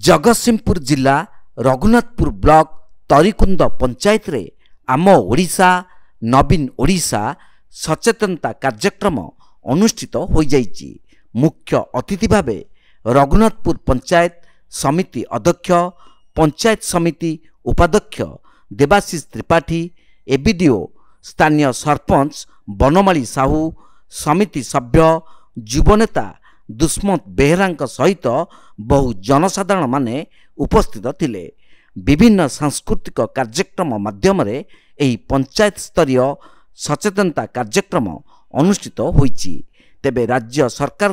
जगतसिंहपुर जिला रघुनाथपुर ब्लॉक तरीकुंद पंचायत रे आम ओडिशा नवीन ओडिशा सचेतनता कार्यक्रम अनुष्ठित हो जाइछि। मुख्य अतिथि भावे रघुनाथपुर पंचायत समिति अध्यक्ष पंचायत समिति उपाध्यक्ष देवाशीष त्रिपाठी एबीडीओ स्थानीय सरपंच बनमाली साहू समिति सभ्य युवनेता दुष्मत बेहरा सहित बहु जनसाधारण माने उपस्थित थिले। विभिन्न सांस्कृतिक कार्यक्रम माध्यम एही पंचायत स्तरीय सचेतनता कार्यक्रम अनुष्ठित होईछि। तेबे राज्य सरकार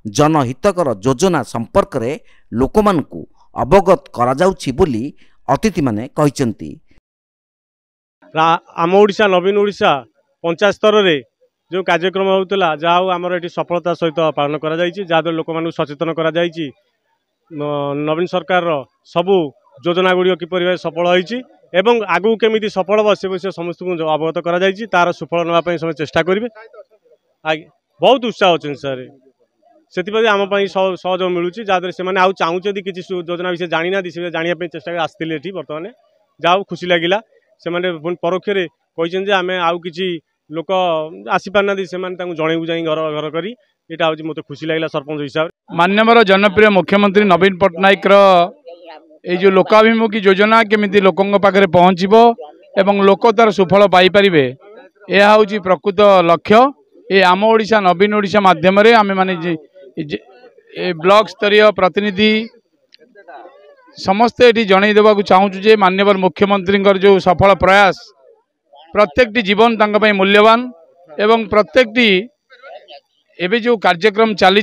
जनहितकर योजना संपर्क में लोकमानकु अवगत करा जाउछि बोली अतिथि माने कहिसेंती। आम ओडिशा नवीन ओडिशा पंचायत स्तर रे जो कार्यक्रम होउतला जाओ आमर एटी सफलता सहित पालन करा जाइछि। जादर लोक मानकु सचेतन करा जाइछि। नवीन सरकार सबु योजना गुड़ी किपरि भाव सफल होइछि एवं आगु केमिति सफल हो से विषय समस्त को अवगत करा जाइछि। तार सुफल नवा पई समय चेष्टा करिवे। बहुत उत्साह अछि सर से आम सहयोग मिलूँ जहाँद्वारा से आउ चाहते किसी योजना विषय जानी ना से जानापी चेष्टा आसते ये बर्तमान जाओ खुशी लगिला से परोक्ष कहते आम आउ कि लोक आसी पारना से जनइबू जा घर घर करी यहाँ हूँ मत खुशी लगिला सरपंच हिसाब से। माननीय जनप्रिय मुख्यमंत्री नवीन पट्टनायक जो लोकाभिमुखी योजना केमिति लोकों पाखे पहुँचबो एवं लोक तार सुफल पाइपारे यह हूँ प्रकृत लक्ष्य। ये आम ओडिशा नवीन ओडिशा माध्यम आम माने ब्लॉक स्तरीय प्रतिनिधि समस्ते ये जन देवा चाहूँ जे माननीय मुख्यमंत्री जो सफल प्रयास प्रत्येक जीवन तंगपाई मूल्यवान एवं प्रत्येक एवं जो कार्यक्रम चली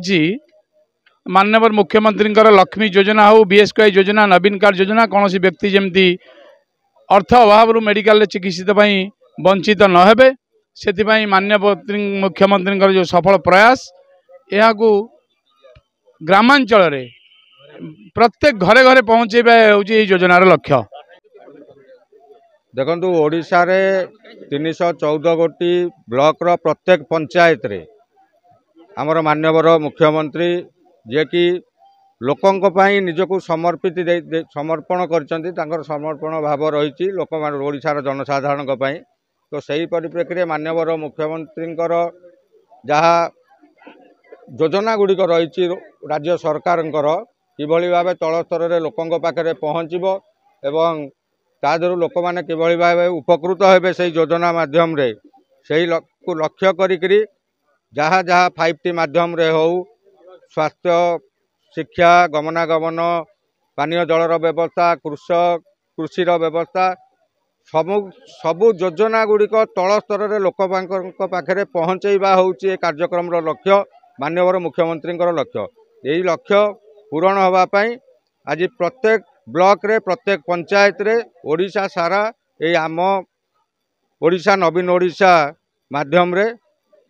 माननीय मुख्यमंत्री लक्ष्मी योजना हो बीएसकेवाई योजना नवीन कार्ड योजना कौन सी व्यक्ति जमती अर्थ अभाव मेडिकल चिकित्सित वंचित न हेबे से माननीय मुख्यमंत्री जो सफल प्रयास यह ग्रामांचल रे प्रत्येक घरे घरे पहुँचेबा हूँ योजनार लक्ष्य। देखु ओडिशा रे 314 गोटी ब्लॉक रो प्रत्येक पंचायत रे आमर माननीय मुख्यमंत्री जे कि लोकों पाई निजको समर्पित समर्पण करचंती तांकर समर्पण भाव रही लोक ओडिशार जनसाधारण पाई। तो सही परिप्रेक्षी माननीय मुख्यमंत्री जहाँ योजना गुड़िक रही राज्य सरकार किभली भाव तल स्तर में लोकों पाखे पहुँचब एवं तादर लोक मैंने किभली भाव उपकृत हेबे से योजना माध्यम रे से लक्ष्य करी जहाँ जहाँ 5T माध्यम रे हो स्वास्थ्य शिक्षा गमनागमन पानीय जलर व्यवस्था कृषिर व्यवस्था सबु योजना गुड़िक तल स्तर में लोक पाखे पहुँचवा हूँ कार्यक्रम लक्ष्य माननीय मुख्यमंत्री लक्ष्य। यही लक्ष्य पूरण होगापाई आज प्रत्येक ब्लॉक रे प्रत्येक पंचायत रे ओडिशा सारा ये आम ओडिशा नवीन ओडिशा माध्यम रे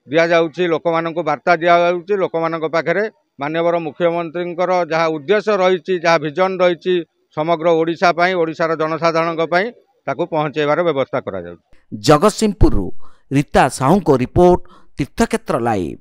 दिया जाउछि लोक मानक वार्ता दिया जाउछि लोक मानक पाखरे माननीय मुख्यमंत्री जहाँ उद्देश्य रही जहाँ विजन रही समग्र ओडिशा पाई ओडिशार जनसाधारण पाई ताकू पहुँचेबार व्यवस्था करा जाउछि। जगतसिंहपुर रीता साहू को रिपोर्ट तीर्थक्षेत्र लाइव।